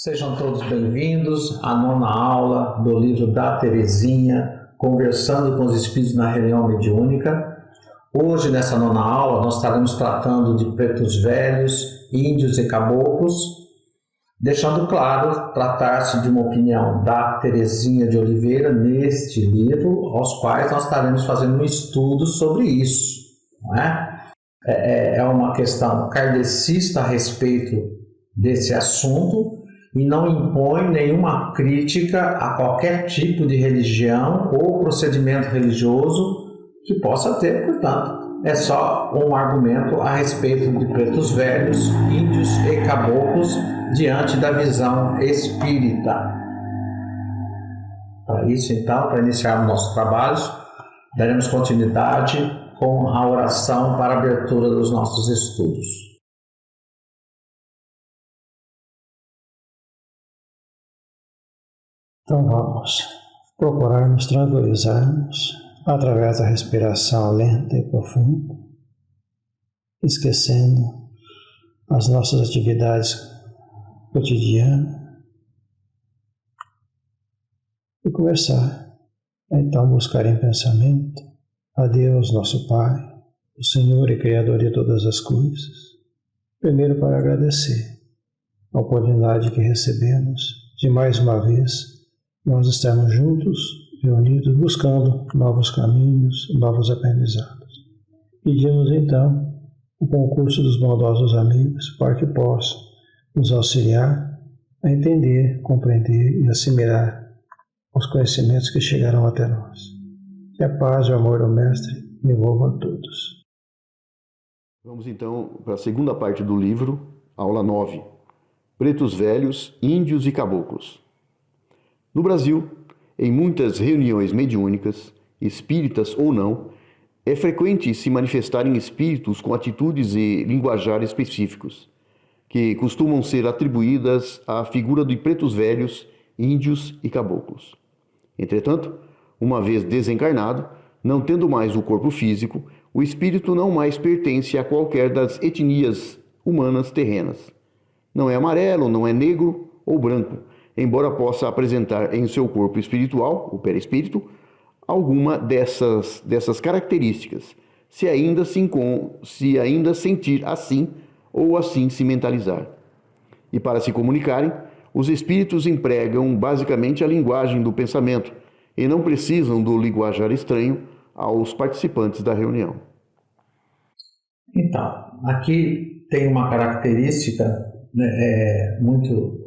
Sejam todos bem-vindos à nona aula do livro da Terezinha, Conversando com os Espíritos na Reunião Mediúnica. Hoje, nessa nona aula, nós estaremos tratando de pretos velhos, índios e caboclos, deixando claro tratar-se de uma opinião da Terezinha de Oliveira neste livro, aos quais nós estaremos fazendo um estudo sobre isso, não é? É uma questão kardecista a respeito desse assunto e não impõe nenhuma crítica a qualquer tipo de religião ou procedimento religioso que possa ter, portanto, é só um argumento a respeito de pretos velhos, índios e caboclos diante da visão espírita. Para isso, então, para iniciarmos nossos trabalhos, daremos continuidade com a oração para a abertura dos nossos estudos. Então vamos procurar nos tranquilizarmos através da respiração lenta e profunda, esquecendo as nossas atividades cotidianas e começar a então buscar em pensamento a Deus, nosso Pai, o Senhor e Criador de todas as coisas, primeiro para agradecer a oportunidade que recebemos de mais uma vez nós estamos juntos, reunidos, buscando novos caminhos, novos aprendizados. Pedimos então o concurso dos bondosos amigos para que possam nos auxiliar a entender, compreender e assimilar os conhecimentos que chegaram até nós. Que a paz e o amor do Mestre envolvam a todos. Vamos então para a segunda parte do livro, aula 9. Pretos velhos, índios e caboclos. No Brasil, em muitas reuniões mediúnicas, espíritas ou não, é frequente se manifestarem espíritos com atitudes e linguajar específicos, que costumam ser atribuídas à figura de pretos velhos, índios e caboclos. Entretanto, uma vez desencarnado, não tendo mais o corpo físico, o espírito não mais pertence a qualquer das etnias humanas terrenas. Não é amarelo, não é negro ou branco, embora possa apresentar em seu corpo espiritual, o perispírito, alguma dessas características, se ainda sentir assim ou assim se mentalizar. E para se comunicarem, os espíritos empregam basicamente a linguagem do pensamento e não precisam do linguajar estranho aos participantes da reunião. Então, aqui tem uma característica muito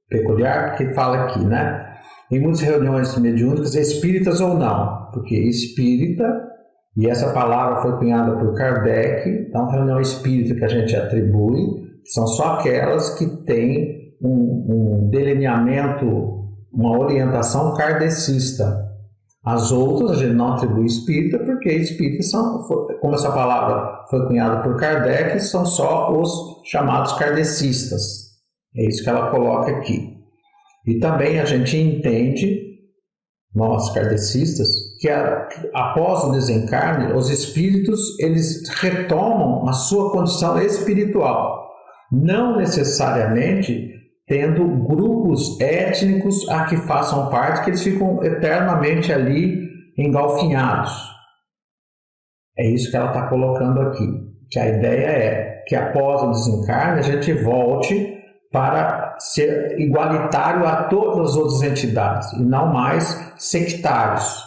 peculiar que fala aqui, né? Em muitas reuniões mediúnicas, espíritas ou não, porque espírita, e essa palavra foi cunhada por Kardec, então reunião espírita que a gente atribui, são só aquelas que têm um delineamento, uma orientação kardecista. As outras a gente não atribui espírita, porque espíritas são, como essa palavra foi cunhada por Kardec, são só os chamados kardecistas. É isso que ela coloca aqui. E também a gente entende, nós kardecistas, que após o desencarne, os espíritos eles retomam a sua condição espiritual, não necessariamente tendo grupos étnicos a que façam parte, que eles ficam eternamente ali engalfinhados. É isso que ela está colocando aqui, que a ideia é que após o desencarne a gente volte para ser igualitário a todas as outras entidades e não mais sectários.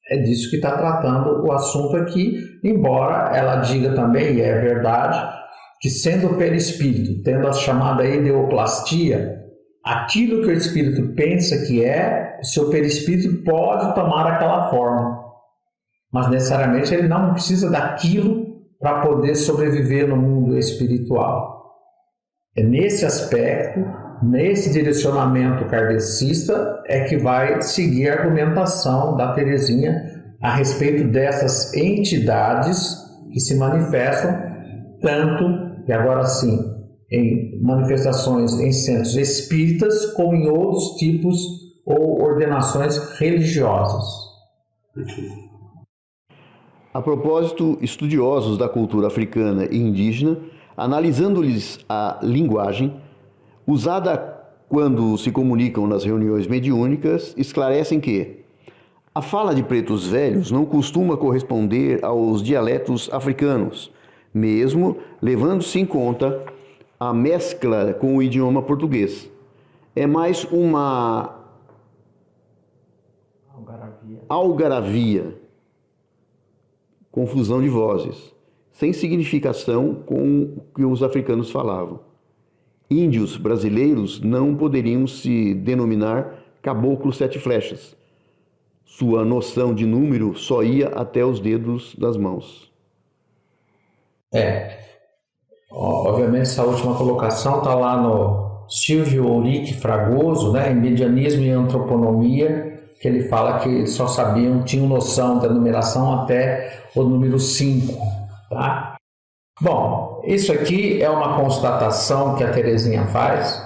É disso que está tratando o assunto aqui, embora ela diga também, e é verdade, que sendo o perispírito, tendo a chamada ideoplastia, aquilo que o espírito pensa que é, o seu perispírito pode tomar aquela forma, mas necessariamente ele não precisa daquilo para poder sobreviver no mundo espiritual. É nesse aspecto, nesse direcionamento kardecista, é que vai seguir a argumentação da Terezinha a respeito dessas entidades que se manifestam, tanto, e agora sim, em manifestações em centros espíritas, como em outros tipos ou ordenações religiosas. A propósito, estudiosos da cultura africana e indígena, analisando-lhes a linguagem, usada quando se comunicam nas reuniões mediúnicas, esclarecem que a fala de pretos velhos não costuma corresponder aos dialetos africanos, mesmo levando-se em conta a mescla com o idioma português. É mais uma algaravia, confusão de vozes, sem significação com o que os africanos falavam. Índios brasileiros não poderiam se denominar caboclos sete flechas. Sua noção de número só ia até os dedos das mãos. Obviamente essa última colocação está lá no Silvio Ourique Fragoso, né, em Medianismo e Antroponomia, que ele fala que só tinham noção da numeração até o número 5, tá? Bom, isso aqui é uma constatação que a Terezinha faz,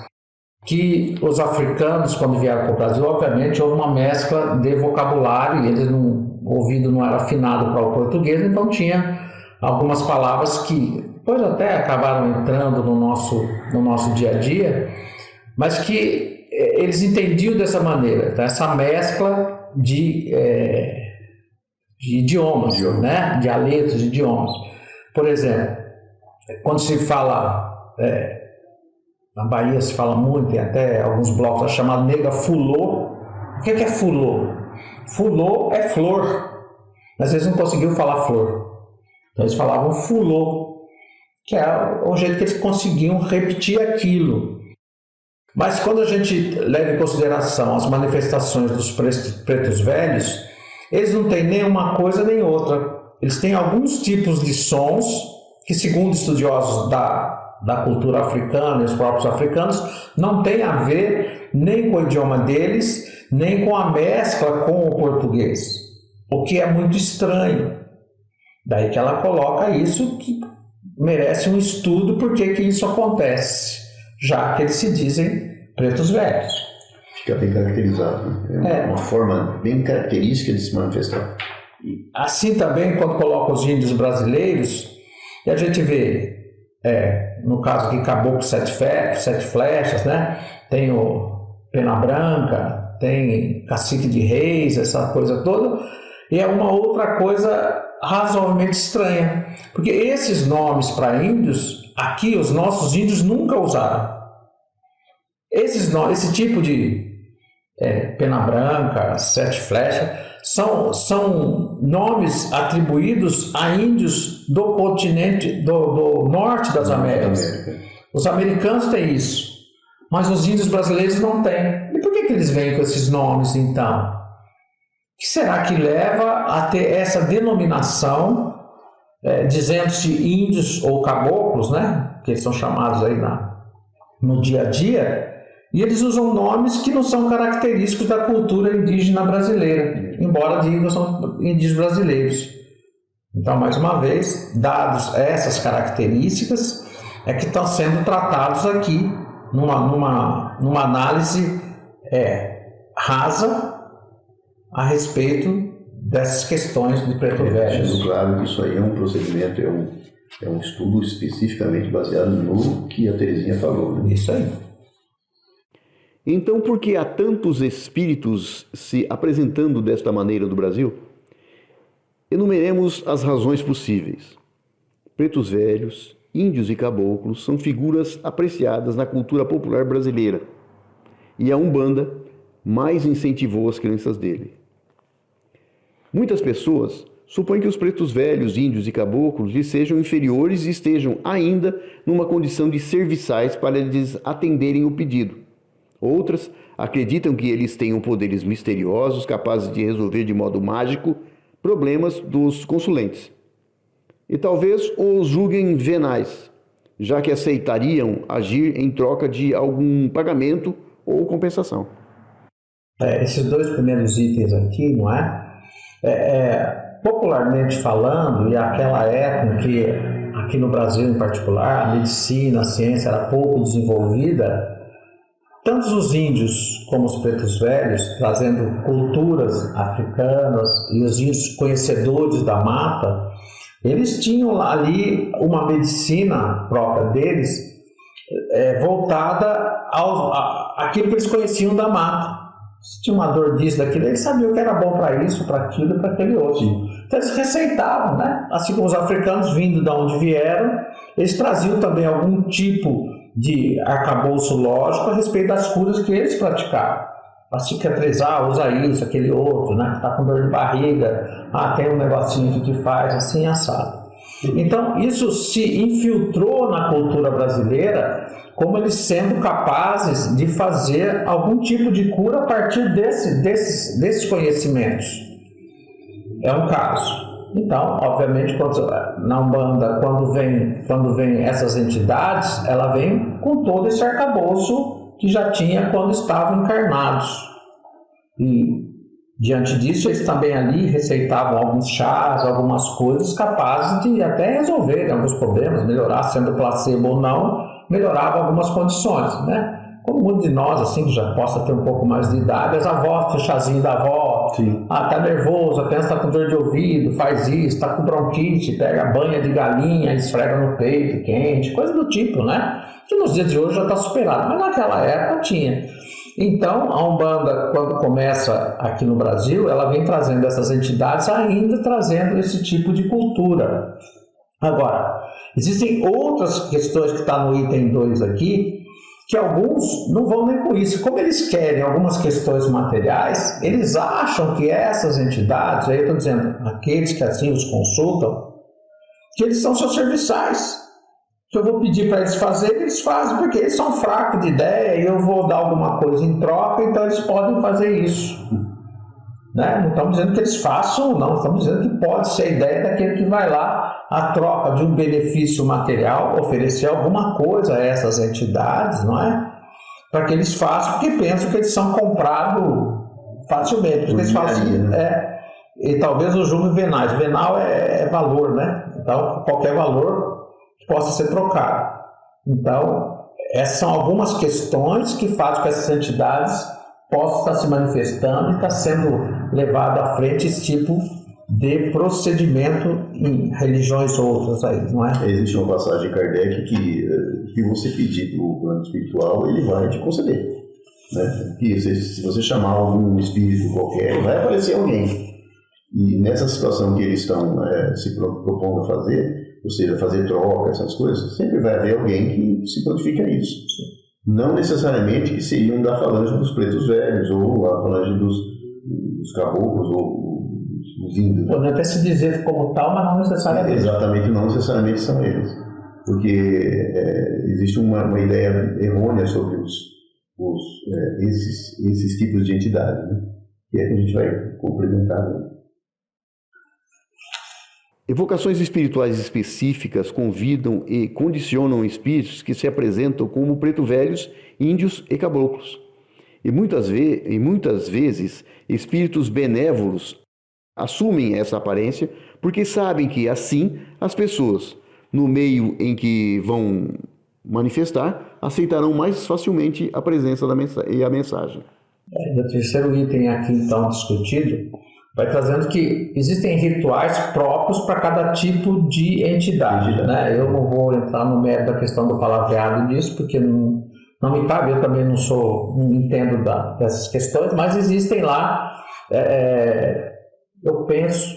que os africanos, quando vieram para o Brasil, obviamente houve uma mescla de vocabulário, e o ouvido não era afinado para o português, então tinha algumas palavras que depois até acabaram entrando no nosso dia a dia, mas que eles entendiam dessa maneira, tá? Essa mescla de idiomas, né? Dialetos, idiomas. Por exemplo, quando se fala, na Bahia se fala muito, tem até alguns blocos chamados nega fulô. O que é fulô? Fulô é flor, mas eles não conseguiam falar flor. Então eles falavam fulô, que é o jeito que eles conseguiam repetir aquilo. Mas quando a gente leva em consideração as manifestações dos pretos velhos, eles não têm nem uma coisa nem outra. Eles têm alguns tipos de sons que, segundo estudiosos da cultura africana e os próprios africanos, não tem a ver nem com o idioma deles, nem com a mescla com o português, o que é muito estranho. Daí que ela coloca isso, que merece um estudo por que isso acontece, já que eles se dizem pretos velhos. Fica bem caracterizado, né? Uma forma bem característica de se manifestar. Assim também, quando coloca os índios brasileiros, e a gente vê, no caso aqui, caboclo sete flechas, né? Tem o Pena Branca, tem cacique de reis, essa coisa toda, e é uma outra coisa razoavelmente estranha, porque esses nomes para índios, aqui os nossos índios nunca usaram. Esse tipo de Pena Branca, sete flechas, são nomes atribuídos a índios do continente, do norte das Américas. Os americanos têm isso, mas os índios brasileiros não têm. E por que eles vêm com esses nomes, então? O que será que leva a ter essa denominação, dizendo-se índios ou caboclos, né? Que eles são chamados aí no dia a dia, e eles usam nomes que não são característicos da cultura indígena brasileira, embora digam que são índios brasileiros. Então, mais uma vez, dados essas características, que estão sendo tratados aqui numa análise rasa a respeito dessas questões de preto velho. Deixando claro que isso aí é um procedimento, é um estudo especificamente baseado no que a Terezinha falou, né? Isso aí. Então, por que há tantos espíritos se apresentando desta maneira no Brasil? Enumeremos as razões possíveis. Pretos velhos, índios e caboclos são figuras apreciadas na cultura popular brasileira, e a Umbanda mais incentivou as crenças dele. Muitas pessoas supõem que os pretos velhos, índios e caboclos lhes sejam inferiores e estejam ainda numa condição de serviçais para lhes atenderem o pedido. Outras acreditam que eles tenham poderes misteriosos capazes de resolver de modo mágico problemas dos consulentes. E talvez os julguem venais, já que aceitariam agir em troca de algum pagamento ou compensação. Esses dois primeiros itens aqui, não é? Popularmente falando, e aquela época em que, aqui no Brasil em particular, a medicina, a ciência era pouco desenvolvida, tanto os índios como os pretos velhos, trazendo culturas africanas, e os índios conhecedores da mata, eles tinham ali uma medicina própria deles, voltada àquilo que eles conheciam da mata. Se tinha uma dor disso, daquilo, eles sabiam que era bom para isso, para aquilo e para aquele outro. Então eles receitavam, né? Assim como os africanos, vindo de onde vieram, eles traziam também algum tipo de arcabouço lógico a respeito das curas que eles praticavam. Para cicatrizar, usa isso, aquele outro, né? Está com dor de barriga, tem um negocinho que faz assim, assado. Então isso se infiltrou na cultura brasileira, como eles sendo capazes de fazer algum tipo de cura a partir desses conhecimentos. É um caso. Então, obviamente, na Umbanda, quando vem essas entidades, ela vem com todo esse arcabouço que já tinha quando estavam encarnados. E, diante disso, eles também ali receitavam alguns chás, algumas coisas capazes de até resolver alguns problemas, melhorar, sendo placebo ou não, melhorava algumas condições, né? Como muitos de nós, assim, que já possa ter um pouco mais de idade, as avós, o chazinho da avó, tá nervoso, a criança tá com dor de ouvido, faz isso, tá com bronquite, pega a banha de galinha, esfrega no peito quente, coisa do tipo, né? Que nos dias de hoje já está superado, mas naquela época tinha. Então, a Umbanda, quando começa aqui no Brasil, ela vem trazendo essas entidades, ainda trazendo esse tipo de cultura. Agora, existem outras questões que estão no item 2 aqui, que alguns não vão nem com isso. Como eles querem algumas questões materiais, eles acham que essas entidades, aí eu estou dizendo, aqueles que assim os consultam, que eles são seus serviçais. Que eu vou pedir para eles fazerem, eles fazem, porque eles são fracos de ideia e eu vou dar alguma coisa em troca, então eles podem fazer isso. Né? Não estamos dizendo que eles façam, não, estamos dizendo que pode ser a ideia daquele que vai lá, a troca de um benefício material, oferecer alguma coisa a essas entidades, não é? Para que eles façam, porque pensam que eles são comprados facilmente. Porque eles falam assim, e talvez o julgo venais. Venal é valor, né? Então, qualquer valor possa ser trocado. Então, essas são algumas questões que fazem com que essas entidades possam estar se manifestando e estar sendo levado à frente esse tipo de procedimento em religiões outras aí, não é? Existe uma passagem de Kardec que você pedir para o plano espiritual, ele vai te conceder. Né? Que se você chamar algum espírito qualquer, vai aparecer alguém. E nessa situação que eles estão se propondo a fazer, ou seja, fazer troca, essas coisas, sempre vai haver alguém que se prontifica a isso. Não necessariamente que seriam da falange dos pretos velhos, ou a falange dos caboclos, ou dos índios. Pode até se dizer como tal, mas não necessariamente. Exatamente, não necessariamente são eles. Porque existe uma ideia errônea sobre esses tipos de entidade, né? Que é que a gente vai complementar. Evocações espirituais específicas convidam e condicionam espíritos que se apresentam como preto velhos, índios e caboclos. E muitas vezes, espíritos benévolos assumem essa aparência porque sabem que, assim, as pessoas, no meio em que vão manifestar, aceitarão mais facilmente a presença e a mensagem. O terceiro item aqui, então, discutido, vai trazendo que existem rituais próprios para cada tipo de entidade, né? Eu não vou entrar no mérito da questão do palavreado disso, porque não me cabe, eu também não entendo dessas questões, mas existem lá, eu penso,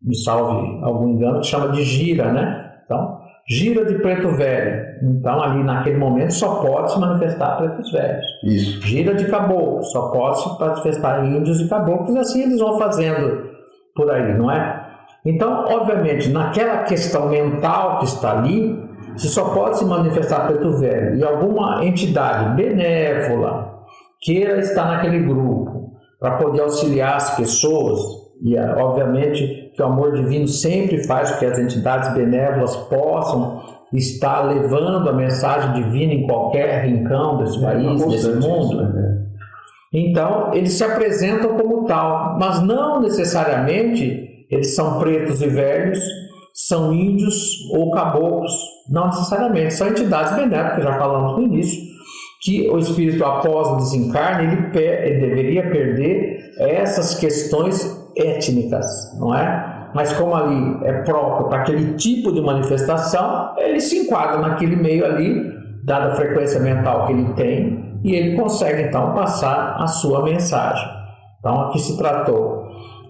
me salve algum engano, que chama de gira, né? Então, gira de preto velho. Então, ali naquele momento só pode se manifestar pretos velhos. Isso. Gira de caboclo, só pode se manifestar índios e caboclos, e assim eles vão fazendo por aí, não é? Então, obviamente, naquela questão mental que está ali, se só pode se manifestar preto velho e alguma entidade benévola queira estar naquele grupo para poder auxiliar as pessoas, e obviamente que o amor divino sempre faz com que as entidades benévolas possam estar levando a mensagem divina em qualquer rincão desse país, desse mundo. Então, eles se apresentam como tal, mas não necessariamente eles são pretos e velhos, são índios ou caboclos, não necessariamente, são entidades benéficas, já falamos no início, que o espírito após o desencarne, ele deveria perder essas questões étnicas, não é? Mas como ali é próprio para aquele tipo de manifestação, ele se enquadra naquele meio ali dada a frequência mental que ele tem, e ele consegue então passar a sua mensagem. Então aqui se tratou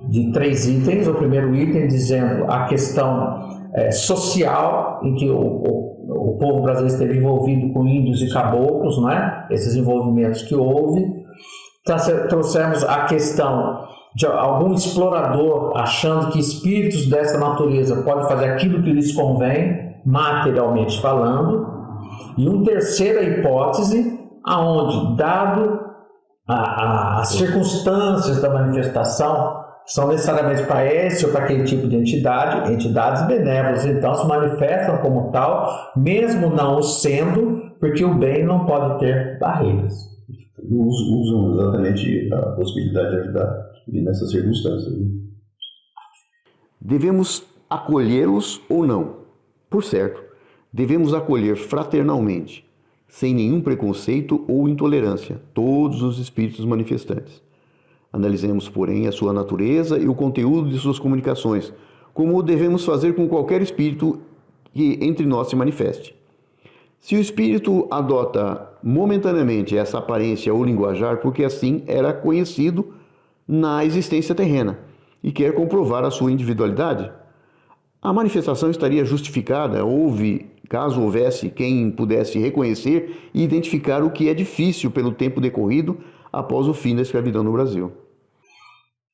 de 3 itens. O primeiro item dizendo a questão social, em que o povo brasileiro esteve envolvido com índios e caboclos, não é? Esses envolvimentos que houve. Trouxemos a questão de algum explorador achando que espíritos dessa natureza podem fazer aquilo que lhes convém, materialmente falando. E uma terceira hipótese, aonde, dado as circunstâncias da manifestação, são necessariamente para esse ou para aquele tipo de entidade, entidades benévolas, então se manifestam como tal, mesmo não o sendo, porque o bem não pode ter barreiras. Usam exatamente a possibilidade de ajudar nessas circunstâncias. Devemos acolhê-los ou não? Por certo, devemos acolher fraternalmente, sem nenhum preconceito ou intolerância, todos os espíritos manifestantes. Analisemos, porém, a sua natureza e o conteúdo de suas comunicações, como devemos fazer com qualquer espírito que entre nós se manifeste. Se o espírito adota momentaneamente essa aparência ou linguajar, porque assim era conhecido na existência terrena, e quer comprovar a sua individualidade, a manifestação estaria justificada, caso houvesse quem pudesse reconhecer e identificar o que é difícil pelo tempo decorrido após o fim da escravidão no Brasil.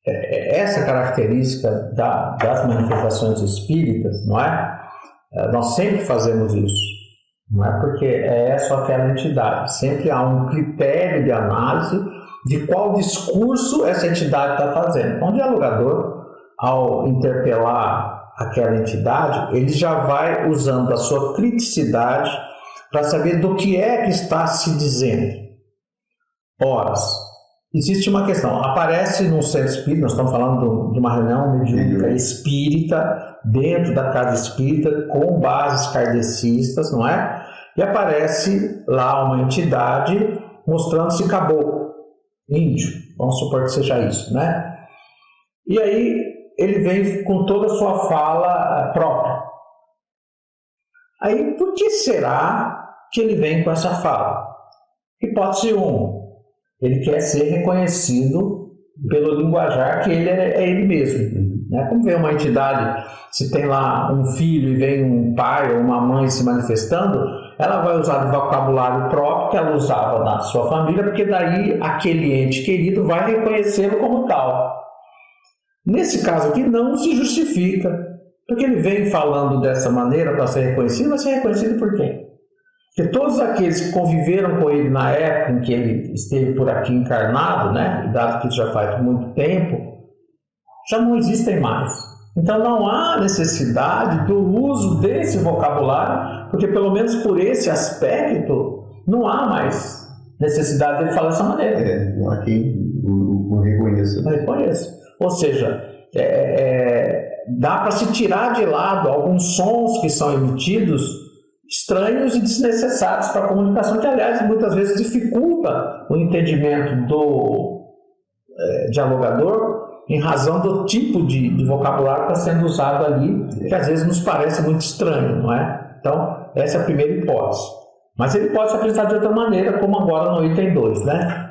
Essa característica das manifestações espíritas, não é? Nós sempre fazemos isso, não é porque é só aquela entidade, sempre há um critério de análise de qual discurso essa entidade está fazendo. Então, o dialogador, ao interpelar aquela entidade, ele já vai usando a sua criticidade para saber do que é que está se dizendo. Ora, existe uma questão, aparece num centro espírita, nós estamos falando de uma reunião mediúnica espírita, dentro da casa espírita, com bases kardecistas, não é? E aparece lá uma entidade mostrando-se caboclo, índio, vamos supor que seja isso, né? E aí ele vem com toda a sua fala própria. Aí, por que será que ele vem com essa fala? Hipótese 1. Ele quer ser reconhecido pelo linguajar que ele é ele mesmo. Né? Como vem uma entidade, se tem lá um filho e vem um pai ou uma mãe se manifestando, ela vai usar o vocabulário próprio que ela usava na sua família, porque daí aquele ente querido vai reconhecê-lo como tal. Nesse caso aqui não se justifica, porque ele vem falando dessa maneira para ser reconhecido, mas ser reconhecido por quem? Porque todos aqueles que conviveram com ele na época em que ele esteve por aqui encarnado, né, dado que isso já faz muito tempo, já não existem mais. Então não há necessidade do uso desse vocabulário, porque pelo menos por esse aspecto não há mais necessidade dele falar dessa maneira. Não há quem o reconheça. Não reconheça. Ou seja, dá para se tirar de lado alguns sons que são emitidos estranhos e desnecessários para a comunicação, que aliás muitas vezes dificulta o entendimento do dialogador em razão do tipo de vocabulário que está sendo usado ali, que às vezes nos parece muito estranho, não é? Então, essa é a primeira hipótese. Mas ele pode se apresentar de outra maneira, como agora no item 2, né?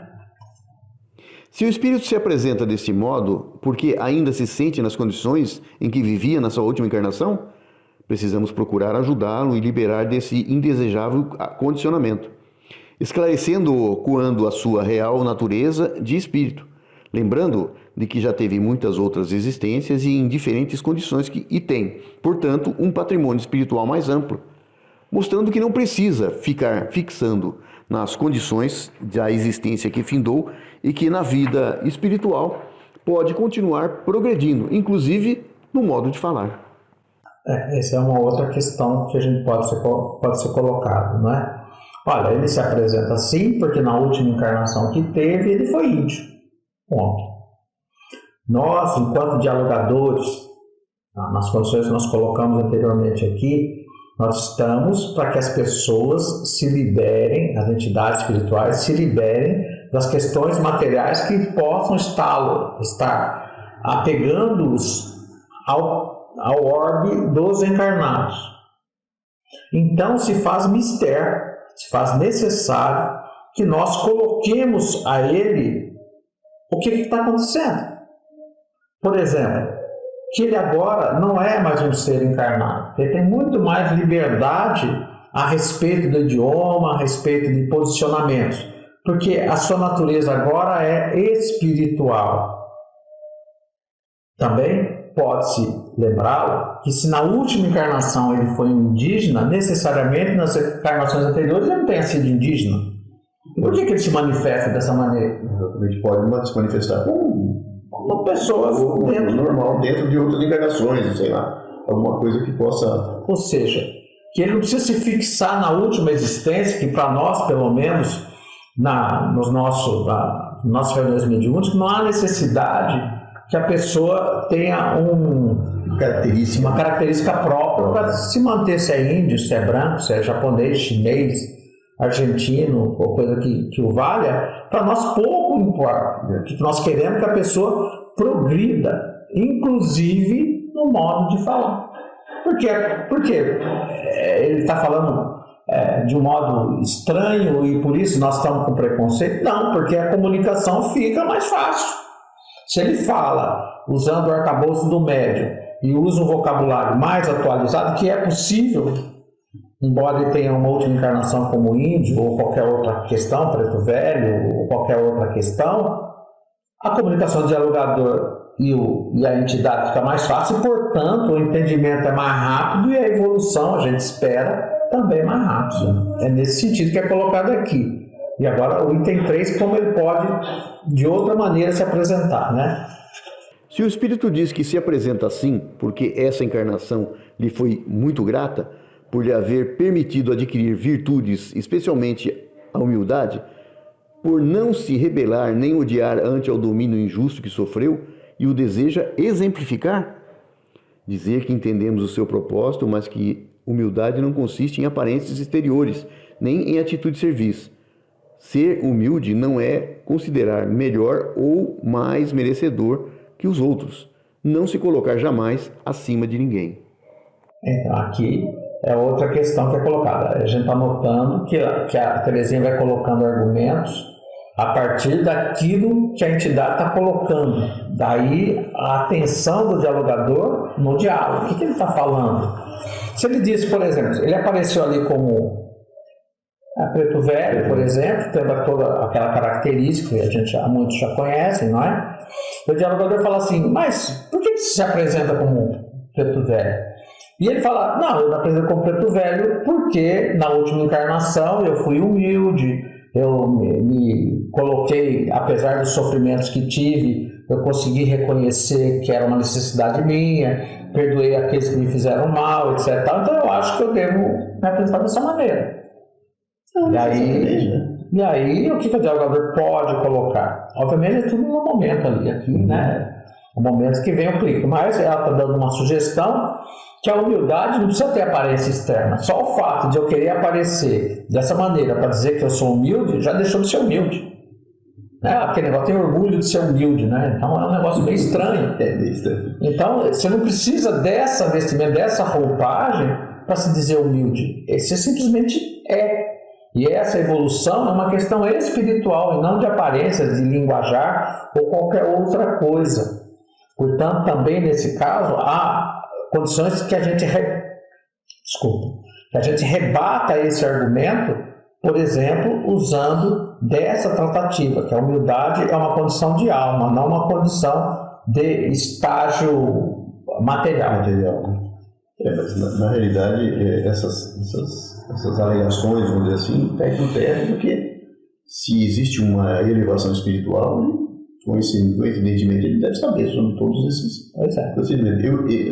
Se o espírito se apresenta deste modo, porque ainda se sente nas condições em que vivia na sua última encarnação, precisamos procurar ajudá-lo e liberar desse indesejável condicionamento, esclarecendo-o quanto à sua real natureza de espírito, lembrando de que já teve muitas outras existências e em diferentes condições e tem, portanto, um patrimônio espiritual mais amplo, mostrando que não precisa ficar fixando nas condições da existência que findou e que na vida espiritual pode continuar progredindo, inclusive no modo de falar. Essa é uma outra questão que a gente pode ser colocado, não é? Olha, ele se apresenta assim porque na última encarnação que teve ele foi índio. Ponto. Nós, enquanto dialogadores, nas condições que nós colocamos anteriormente aqui, nós estamos para que as pessoas se liberem, as entidades espirituais se liberem das questões materiais que possam estar apegando-os ao orbe dos encarnados. Então se faz mistério, se faz necessário que nós coloquemos a ele o que está acontecendo. Por exemplo, que ele agora não é mais um ser encarnado, ele tem muito mais liberdade a respeito do idioma, a respeito de posicionamentos, porque a sua natureza agora é espiritual. Também pode-se lembrá-lo que se na última encarnação ele foi um indígena, necessariamente nas encarnações anteriores ele não tenha sido indígena. Por que ele se manifesta dessa maneira? Exatamente, pode se manifestar como uma pessoa normal, dentro de outras encarnações, sei lá, alguma coisa que possa... Ou seja, que ele não precisa se fixar na última existência, que para nós, pelo menos, nas nossas reuniões mediúnicas, não há necessidade que a pessoa tenha uma característica própria para se manter, se é índio, se é branco, se é japonês, chinês, argentino, ou coisa que o valha. Para nós pouco importa. Que nós queremos que a pessoa progrida, inclusive no modo de falar. Por quê? Porque ele está falando de um modo estranho e por isso nós estamos com preconceito? Não, porque a comunicação fica mais fácil. Se ele fala usando o arcabouço do médium e usa um vocabulário mais atualizado, que é possível, embora ele tenha uma última encarnação como índio ou qualquer outra questão, preto velho ou qualquer outra questão, a comunicação do dialogador e a entidade fica mais fácil e, portanto, o entendimento é mais rápido e a evolução, a gente espera, também mais rápido. É nesse sentido que é colocado aqui. E agora o item 3, como ele pode, de outra maneira, se apresentar, né? Se o Espírito diz que se apresenta assim, porque essa encarnação lhe foi muito grata, por lhe haver permitido adquirir virtudes, especialmente a humildade, por não se rebelar nem odiar ante ao domínio injusto que sofreu e o deseja exemplificar, dizer que entendemos o seu propósito, mas que humildade não consiste em aparências exteriores, nem em atitude de serviço. Ser humilde não é considerar melhor ou mais merecedor que os outros, não se colocar jamais acima de ninguém. Então, aqui é outra questão que é colocada. A gente está notando que a Terezinha vai colocando argumentos a partir daquilo que a entidade está colocando. Daí a atenção do dialogador no diálogo. O que ele está falando? Se ele disse, por exemplo, ele apareceu ali como preto velho, por exemplo, tendo toda aquela característica que muitos já conhecem, não é? O dialogador fala assim, mas por que você se apresenta como preto velho? E ele fala, não, eu me apresento como preto velho porque na última encarnação eu fui humilde, eu me coloquei, apesar dos sofrimentos que tive, eu consegui reconhecer que era uma necessidade minha, perdoei aqueles que me fizeram mal, etc. Então eu acho que eu devo me apresentar dessa maneira. E aí, o que o dialogador pode colocar? Obviamente é tudo no momento ali, aqui, né? O momento que vem o clique, mas ela está dando uma sugestão que a humildade não precisa ter aparência externa. Só o fato de eu querer aparecer dessa maneira para dizer que eu sou humilde, já deixou de ser humilde. Né? Aquele negócio tem orgulho de ser humilde, né? Então é um negócio bem estranho. Então você não precisa dessa vestimenta, dessa roupagem para se dizer humilde. Você simplesmente é. E essa evolução é uma questão espiritual e não de aparências, de linguajar ou qualquer outra coisa. Portanto, também nesse caso, há condições que a gente rebata esse argumento, por exemplo, usando dessa tratativa, que a humildade é uma condição de alma, não uma condição de estágio material. Mas na realidade, essas alegações, vamos dizer assim, caem no terra, porque se existe uma elevação espiritual, coincidentemente ele deve saber sobre todos esses procedimentos. No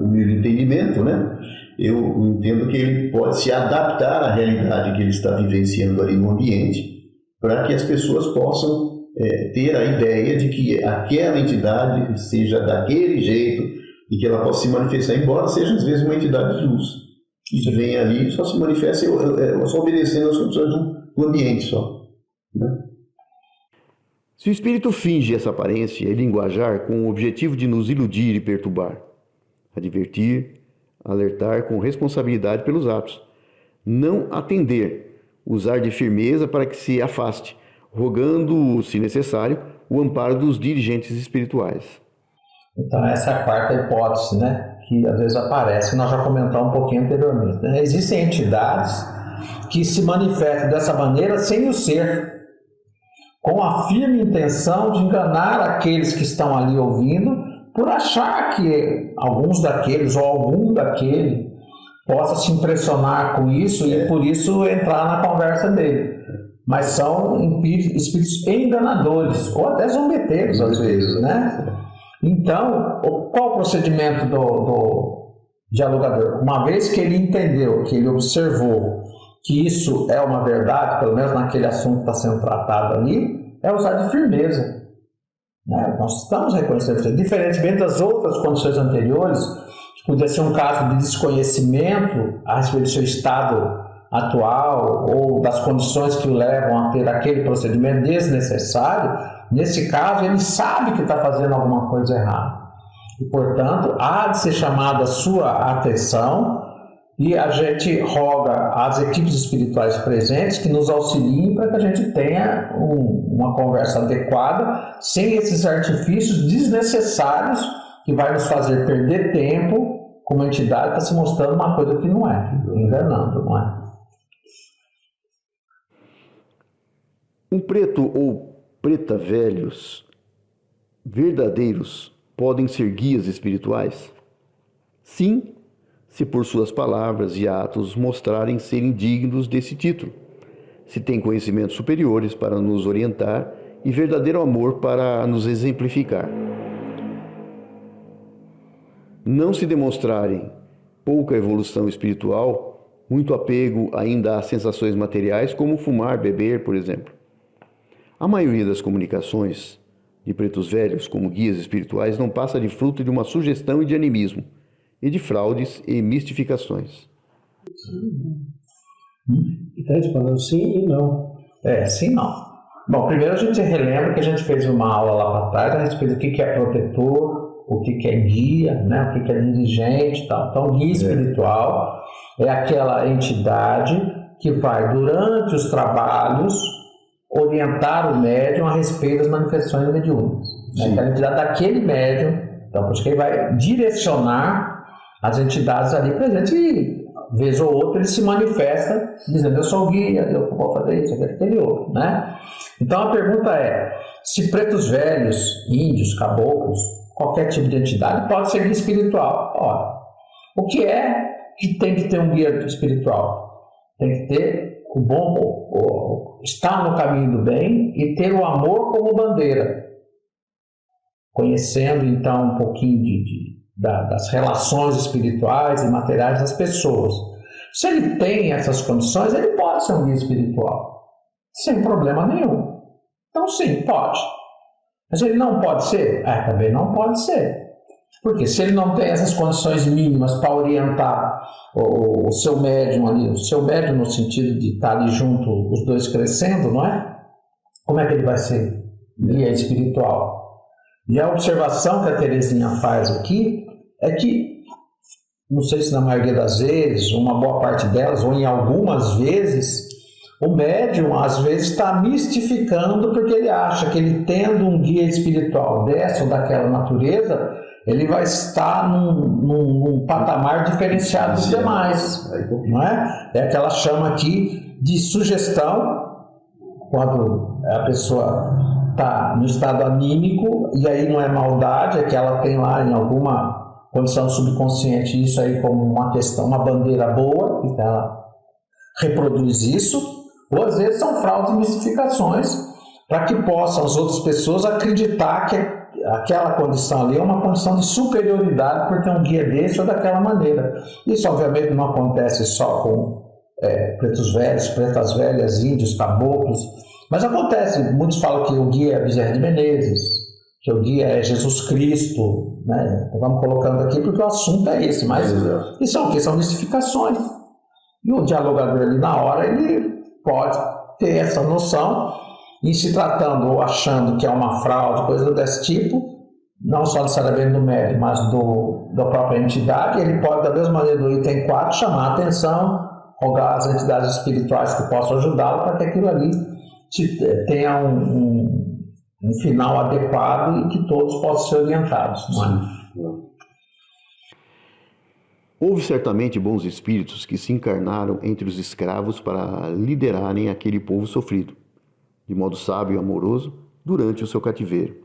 meu entendimento, né, eu entendo que ele pode se adaptar à realidade que ele está vivenciando ali no ambiente, para que as pessoas possam ter a ideia de que aquela entidade seja daquele jeito, e que ela possa se manifestar, embora seja às vezes uma entidade de luz. Isso vem ali e só se manifesta só obedecendo às condições do ambiente só. Né? Se o espírito finge essa aparência e linguajar com o objetivo de nos iludir e perturbar, advertir, alertar com responsabilidade pelos atos, não atender, usar de firmeza para que se afaste, rogando, se necessário, o amparo dos dirigentes espirituais. Então essa é a quarta hipótese, né? Que às vezes aparece, nós já comentamos um pouquinho anteriormente, né? Existem entidades que se manifestam dessa maneira sem o ser, com a firme intenção de enganar aqueles que estão ali ouvindo, por achar que alguns daqueles ou algum daquele possa se impressionar com isso e por isso entrar na conversa dele. Mas são espíritos enganadores, ou até zombeteiros às vezes, né? Então, qual o procedimento do dialogador? Uma vez que ele entendeu, que ele observou que isso é uma verdade, pelo menos naquele assunto que está sendo tratado ali, é usar de firmeza. Né? Nós estamos reconhecendo, diferentemente das outras condições anteriores, que podia ser um caso de desconhecimento a respeito do seu estado atual ou das condições que o levam a ter aquele procedimento desnecessário. Nesse caso, ele sabe que está fazendo alguma coisa errada. E, portanto, há de ser chamada a sua atenção e a gente roga às equipes espirituais presentes que nos auxiliem para que a gente tenha uma conversa adequada, sem esses artifícios desnecessários que vai nos fazer perder tempo com uma entidade que está se mostrando uma coisa que não é, enganando, não é? Um preto ou preta velhos verdadeiros podem ser guias espirituais? Sim, se por suas palavras e atos mostrarem serem dignos desse título, se têm conhecimentos superiores para nos orientar e verdadeiro amor para nos exemplificar. Não se demonstrarem pouca evolução espiritual, muito apego ainda às sensações materiais, como fumar, beber, por exemplo. A maioria das comunicações de pretos velhos como guias espirituais não passa de fruto de uma sugestão e de animismo, e de fraudes e mistificações. Está respondendo sim e não. Sim e não. Bom, primeiro a gente relembra que a gente fez uma aula lá para trás a respeito do que é protetor, o que é guia, né? O que é dirigente e tal. Então, guia espiritual é aquela entidade que vai, durante os trabalhos, orientar o médium a respeito das manifestações mediúnicas. Né? Aquela entidade daquele médium, então, por isso que ele vai direcionar as entidades ali presentes e, vez ou outra, ele se manifesta dizendo: eu sou o guia, eu vou fazer isso, aquele outro, né? Então a pergunta é: se pretos velhos, índios, caboclos, qualquer tipo de entidade pode ser guia espiritual? Ora, o que é que tem que ter um guia espiritual? Tem que ter estar no caminho do bem e ter o amor como bandeira, conhecendo então um pouquinho das relações espirituais e materiais das pessoas. Se ele tem essas condições, ele pode ser um guia espiritual, sem problema nenhum. Então sim, pode. Mas ele não pode ser? Também não pode ser. Porque se ele não tem essas condições mínimas para orientar o seu médium ali, o seu médium no sentido de estar ali junto, os dois crescendo, não é? Como é que ele vai ser guia espiritual? E a observação que a Terezinha faz aqui é que, não sei se na maioria das vezes, uma boa parte delas, ou em algumas vezes, o médium às vezes está mistificando porque ele acha que ele tendo um guia espiritual dessa ou daquela natureza, ele vai estar num patamar diferenciado dos demais, não é? É que ela chama aqui de sugestão, quando a pessoa está no estado anímico, e aí não é maldade, é que ela tem lá em alguma condição subconsciente isso aí como uma questão, uma bandeira boa, então ela reproduz isso, ou às vezes são fraudes e mistificações, para que possam as outras pessoas acreditar que aquela condição ali é uma condição de superioridade por ter um guia desse ou daquela maneira. Isso obviamente não acontece só com pretos velhos, pretas velhas, índios, caboclos, mas acontece. Muitos falam que o guia é Bezerra de Menezes, que o guia é Jesus Cristo, né? Então, vamos colocando aqui porque o assunto é esse, mas isso são o quê? São mistificações. E o dialogador ali na hora, ele pode ter essa noção, e se tratando ou achando que é uma fraude, coisa desse tipo, não só necessariamente do médium, mas da própria entidade, ele pode, da mesma maneira do item 4, chamar a atenção, rogar às entidades espirituais que possam ajudá-lo para que aquilo ali tenha um final adequado e que todos possam ser orientados. Não é? Houve certamente bons espíritos que se encarnaram entre os escravos para liderarem aquele povo sofrido, de modo sábio e amoroso, durante o seu cativeiro.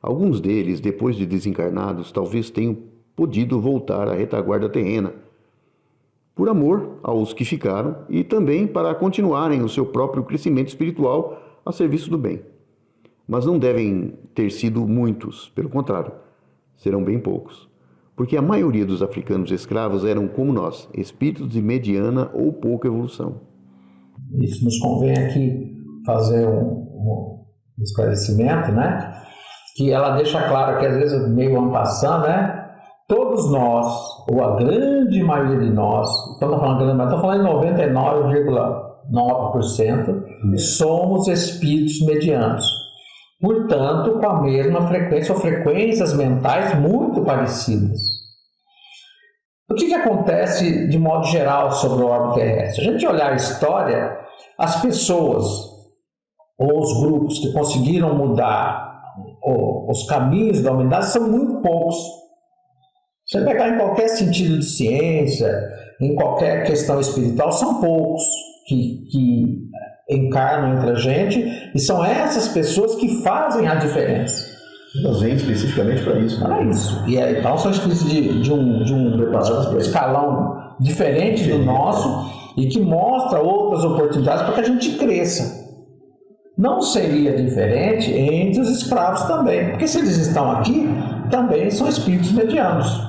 Alguns deles, depois de desencarnados, talvez tenham podido voltar à retaguarda terrena, por amor aos que ficaram e também para continuarem o seu próprio crescimento espiritual a serviço do bem. Mas não devem ter sido muitos, pelo contrário, serão bem poucos. Porque a maioria dos africanos escravos eram como nós, espíritos de mediana ou pouca evolução. Isso nos convém aqui fazer um esclarecimento, né? Que ela deixa claro que às vezes meio en passant, né? Todos nós, ou a grande maioria de nós, estou falando em 99,9%, somos espíritos medianos. Portanto, com a mesma frequência ou frequências mentais muito parecidas. O que acontece de modo geral sobre o orbe terrestre? A gente olhar a história, as pessoas ou os grupos que conseguiram mudar os caminhos da humanidade são muito poucos. Você pegar em qualquer sentido de ciência, em qualquer questão espiritual, são poucos que encarnam entre a gente, e são essas pessoas que fazem a diferença. Nós vem especificamente para isso. Para isso. E então são espíritos de um escalão diferente do nosso e que mostra outras oportunidades para que a gente cresça. Não seria diferente entre os escravos também, porque se eles estão aqui, também são espíritos medianos.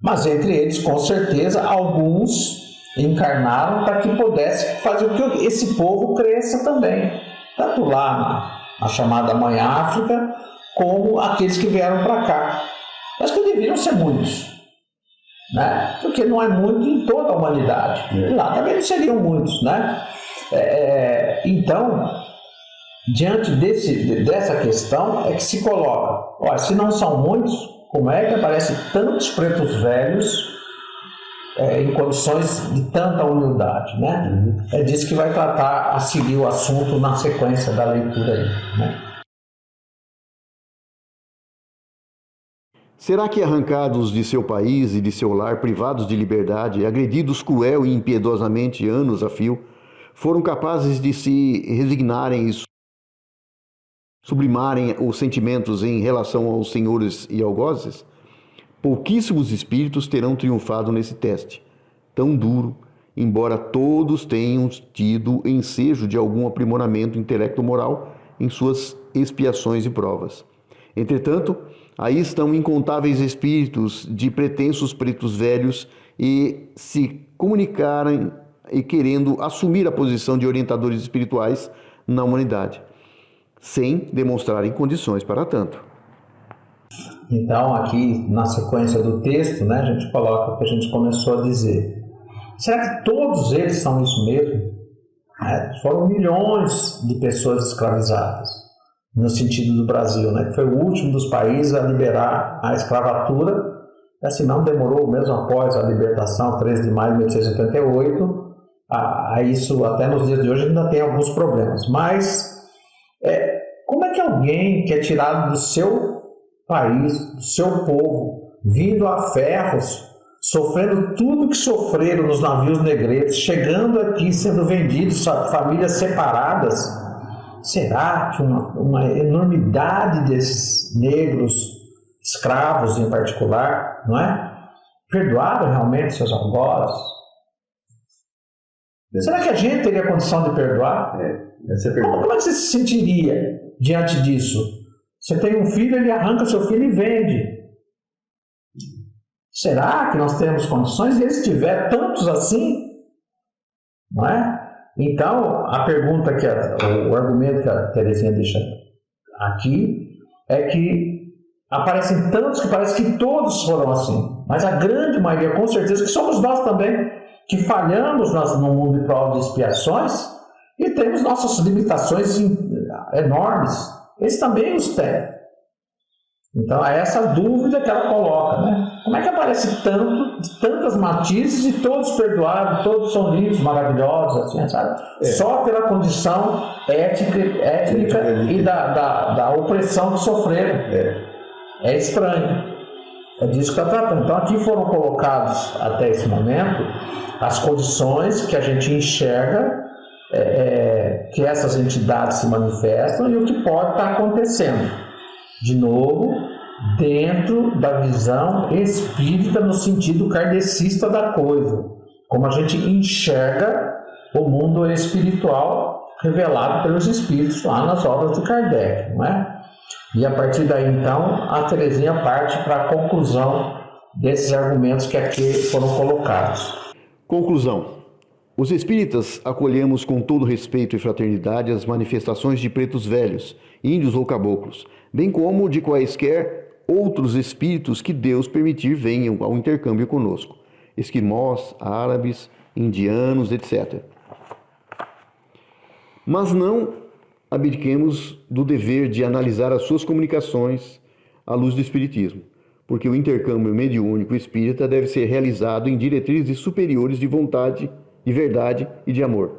Mas entre eles, com certeza, alguns encarnaram para que pudesse fazer com que esse povo cresça também, tanto lá na chamada Mãe África, como aqueles que vieram para cá. Acho que deveriam ser muitos, né? Porque não é muito em toda a humanidade. E lá também não seriam muitos, né? Então, diante dessa questão, é que se coloca, olha, se não são muitos, como é que aparecem tantos pretos velhos em condições de tanta humildade, né? É disso que vai tratar a seguir o assunto na sequência da leitura aí, né? Será que arrancados de seu país e de seu lar, privados de liberdade, agredidos cruel e impiedosamente anos a fio, foram capazes de se resignarem e sublimarem os sentimentos em relação aos senhores e algozes? Pouquíssimos espíritos terão triunfado nesse teste, tão duro, embora todos tenham tido ensejo de algum aprimoramento intelecto-moral em suas expiações e provas. Entretanto, aí estão incontáveis espíritos de pretensos pretos velhos e se comunicarem e querendo assumir a posição de orientadores espirituais na humanidade, sem demonstrarem condições para tanto. Então, aqui na sequência do texto, né, a gente coloca o que a gente começou a dizer. Será que todos eles são isso mesmo? Foram milhões de pessoas escravizadas, no sentido do Brasil, né, que foi o último dos países a liberar a escravatura. Assim, não demorou, mesmo após a libertação, 13 de maio de 1888, isso até nos dias de hoje ainda tem alguns problemas. Mas como é que alguém que é tirado do seu país, do seu povo, vindo a ferros, sofrendo tudo que sofreram nos navios negreiros, chegando aqui sendo vendidos, famílias separadas, será que uma enormidade desses negros, escravos em particular, não é? Perdoaram realmente seus algozes? Será que a gente teria condição de perdoar? Como é que você se sentiria diante disso? Você tem um filho, ele arranca seu filho e vende. Será que nós temos condições? E se tiver tantos assim, não é? Então, a pergunta o argumento que a Terezinha deixa aqui é que aparecem tantos que parece que todos foram assim, mas a grande maioria, com certeza, que somos nós também, que falhamos no mundo de provas de expiações e temos nossas limitações enormes. Eles também os têm. Então é essa dúvida que ela coloca, né? Como é que aparece tantas matizes e todos perdoados, todos são lindos, maravilhosos, assim, sabe? Só pela condição étnica e da opressão que sofreram. É estranho. É disso que está tratando. Então aqui foram colocados até esse momento as condições que a gente enxerga que essas entidades se manifestam e o que pode estar acontecendo. De novo, dentro da visão espírita no sentido kardecista da coisa, como a gente enxerga o mundo espiritual revelado pelos espíritos lá nas obras de Kardec, não é? E a partir daí, então, a Teresinha parte para a conclusão desses argumentos que aqui foram colocados. Conclusão. Os espíritas acolhemos com todo respeito e fraternidade as manifestações de pretos velhos, índios ou caboclos, bem como de quaisquer outros espíritos que Deus permitir venham ao intercâmbio conosco, esquimós, árabes, indianos, etc. Mas não abdiquemos do dever de analisar as suas comunicações à luz do espiritismo, porque o intercâmbio mediúnico espírita deve ser realizado em diretrizes superiores de vontade, de verdade e de amor,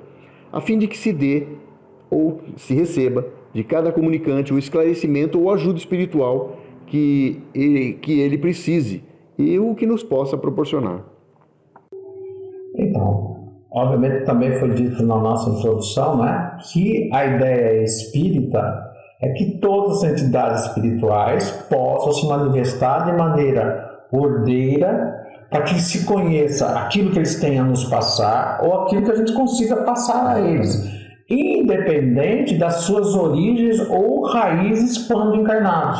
a fim de que se dê ou se receba de cada comunicante o esclarecimento ou ajuda espiritual que ele precise e o que nos possa proporcionar. Então, obviamente também foi dito na nossa introdução, né, que a ideia espírita é que todas as entidades espirituais possam se manifestar de maneira ordeira, para que se conheça aquilo que eles têm a nos passar ou aquilo que a gente consiga passar a eles, independente das suas origens ou raízes quando encarnados.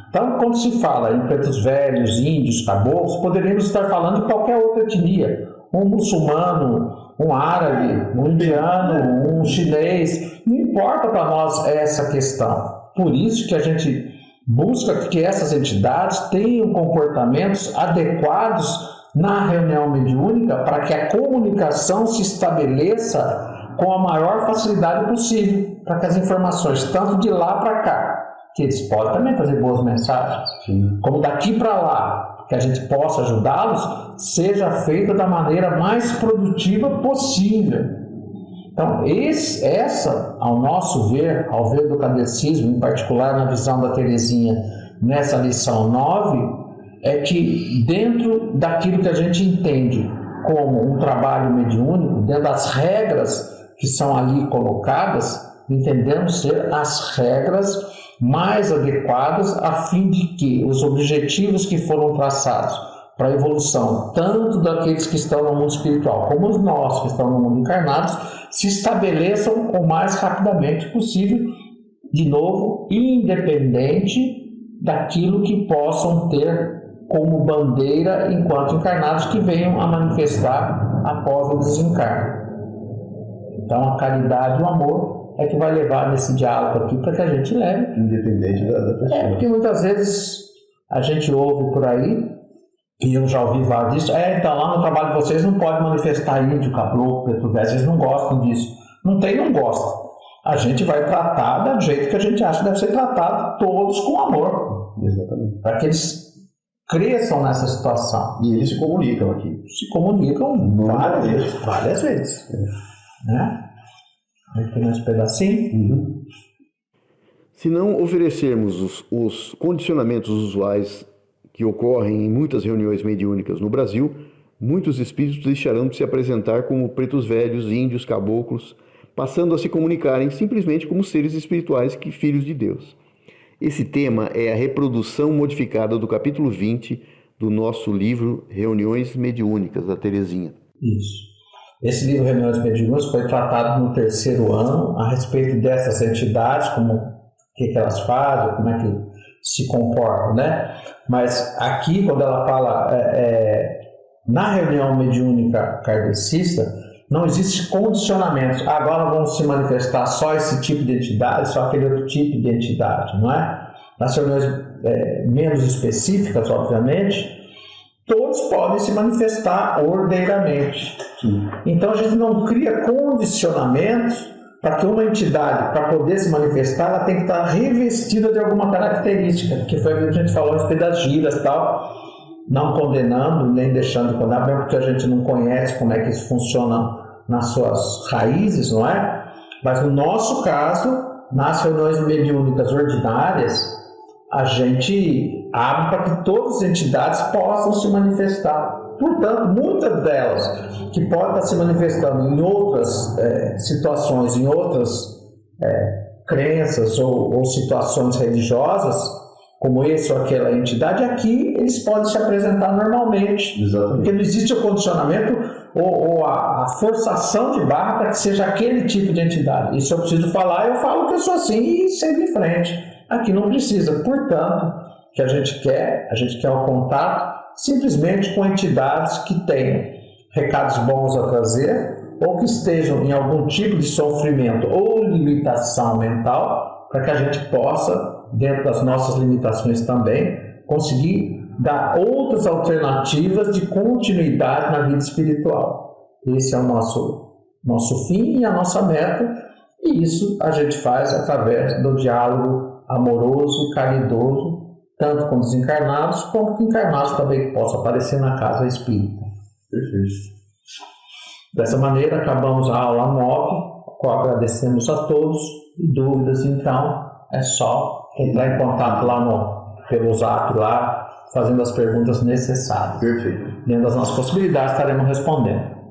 Então, quando se fala em pretos velhos, índios, caboclos, poderíamos estar falando de qualquer outra etnia, um muçulmano, um árabe, um indiano, um chinês, não importa para nós essa questão. Por isso que a gente busca que essas entidades tenham comportamentos adequados na reunião mediúnica para que a comunicação se estabeleça com a maior facilidade possível, para que as informações, tanto de lá para cá, que eles podem também fazer boas mensagens, como daqui para lá, que a gente possa ajudá-los, seja feita da maneira mais produtiva possível. Então, essa, ao nosso ver, ao ver do kardecismo, em particular na visão da Teresinha, nessa lição 9, é que dentro daquilo que a gente entende como um trabalho mediúnico, dentro das regras que são ali colocadas, entendemos ser as regras mais adequadas a fim de que os objetivos que foram traçados para a evolução, tanto daqueles que estão no mundo espiritual, como os nossos que estão no mundo encarnados, se estabeleçam o mais rapidamente possível, de novo, independente daquilo que possam ter como bandeira enquanto encarnados que venham a manifestar após o desencarne. Então a caridade e o amor é que vai levar nesse diálogo aqui para que a gente leve. Independente da pessoa. Porque muitas vezes a gente ouve por aí, e eu já ouvi vários disso, então lá no trabalho de vocês não pode manifestar índio, caboclo, preto velho, vocês não gostam disso. Não tem, não gosta. A gente vai tratar do jeito que a gente acha que deve ser tratado, todos com amor. Exatamente. Para que eles cresçam nessa situação. E eles se comunicam aqui. Se comunicam várias vezes. Né? Aí tem mais um pedacinho. Se não oferecermos os condicionamentos usuais que ocorrem em muitas reuniões mediúnicas no Brasil, muitos espíritos deixarão de se apresentar como pretos velhos, índios, caboclos, passando a se comunicarem simplesmente como seres espirituais que filhos de Deus. Esse tema é a reprodução modificada do capítulo 20 do nosso livro Reuniões Mediúnicas, da Teresinha. Isso. Esse livro Reuniões Mediúnicas foi tratado no 3º ano a respeito dessas entidades, como o que elas fazem, como é que se comportam, né? Mas aqui, quando ela fala na reunião mediúnica kardecista, não existe condicionamento. Agora vão se manifestar só esse tipo de entidade, só aquele outro tipo de entidade, não é? Nas reuniões menos específicas, obviamente, todos podem se manifestar ordeiramente. Então a gente não cria condicionamentos para que uma entidade, para poder se manifestar, ela tem que estar revestida de alguma característica, que foi o que a gente falou a respeito das giras e tal, não condenando, nem deixando de condenar, mesmo porque a gente não conhece como é que isso funciona nas suas raízes, não é? Mas no nosso caso, nas reuniões mediúnicas ordinárias, a gente abre para que todas as entidades possam se manifestar. Portanto, muitas delas que podem estar se manifestando em outras situações, em outras crenças ou situações religiosas, como esse ou aquela entidade, aqui eles podem se apresentar normalmente. Exatamente. Porque não existe o condicionamento ou a forçação de barra para que seja aquele tipo de entidade. E se eu preciso falar, eu falo que eu sou assim e segue em frente. Aqui não precisa. Portanto, o que a gente quer o contato simplesmente com entidades que tenham recados bons a trazer ou que estejam em algum tipo de sofrimento ou limitação mental, para que a gente possa, dentro das nossas limitações também, conseguir dar outras alternativas de continuidade na vida espiritual. Esse é o nosso fim e a nossa meta, e isso a gente faz através do diálogo amoroso e caridoso, tanto com desencarnados, como com encarnados também que possam aparecer na casa espírita. Perfeito. Dessa maneira, acabamos a aula 9, a qual agradecemos a todos. E dúvidas, então, é só entrar em contato lá pelo Zap, lá, fazendo as perguntas necessárias. Perfeito. Dentro das nossas possibilidades, estaremos respondendo.